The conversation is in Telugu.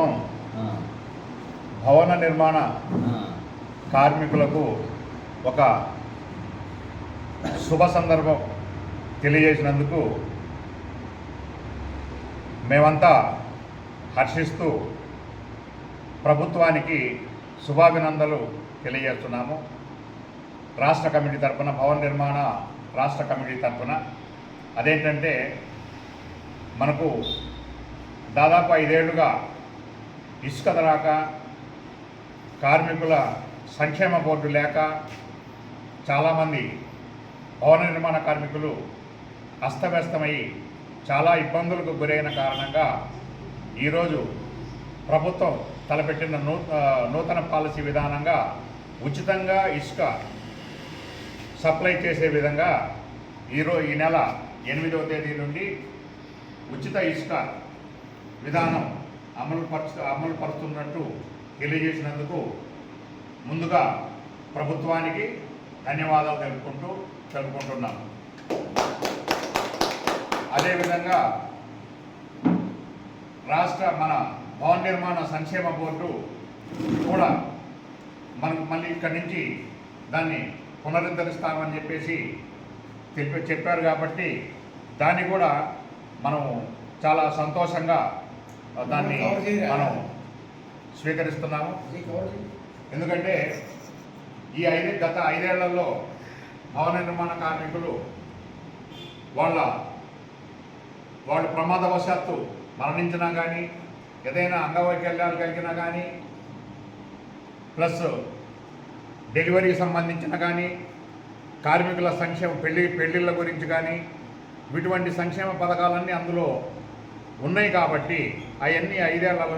ప్రభుత్వం భవన నిర్మాణ కార్మికులకు ఒక శుభ సందర్భం తెలియజేసినందుకు మేమంతా హర్షిస్తూ ప్రభుత్వానికి శుభాభినందనలు తెలియజేస్తున్నాము. రాష్ట్ర కమిటీ తరఫున, భవన నిర్మాణ రాష్ట్ర కమిటీ తరఫున అదేంటంటే, మనకు దాదాపు 5 ఏళ్లుగా ఇసుక రాక, కార్మికుల సంక్షేమ బోర్డు లేక చాలామంది భవన నిర్మాణ కార్మికులు అస్తవ్యస్తమై చాలా ఇబ్బందులకు గురైన కారణంగా ఈరోజు ప్రభుత్వం తలపెట్టిన నూతన పాలసీ విధానంగా ఉచితంగా ఇసుక సప్లై చేసే విధంగా ఈ నెల 8వ తేదీ నుండి ఉచిత ఇసుక విధానం అమలు పరుస్తున్నట్టు తెలియజేసినందుకు ముందుగా ప్రభుత్వానికి ధన్యవాదాలు తెలుపుకుంటున్నాం. అదేవిధంగా మన భవన నిర్మాణ సంక్షేమ బోర్డు కూడా మనకు మళ్ళీ ఇక్కడి నుంచి దాన్ని పునరుద్ధరిస్తామని చెప్పారు కాబట్టి దాన్ని కూడా మనం చాలా సంతోషంగా దాన్ని మనం స్వీకరిస్తున్నాము. ఎందుకంటే గత 5 ఏళ్లలో భవన నిర్మాణ కార్మికులు వాళ్ళు ప్రమాదవశాత్తు మరణించినా కానీ, ఏదైనా అంగవైకల్యాలు కలిగినా కానీ, ప్లస్ డెలివరీకి సంబంధించిన కానీ, కార్మికుల సంక్షేమ పెళ్ళిళ్ళ గురించి కానీ, ఇటువంటి సంక్షేమ పథకాలన్నీ అందులో ఉన్నాయి కాబట్టి అవన్నీ 5 ఏళ్లలో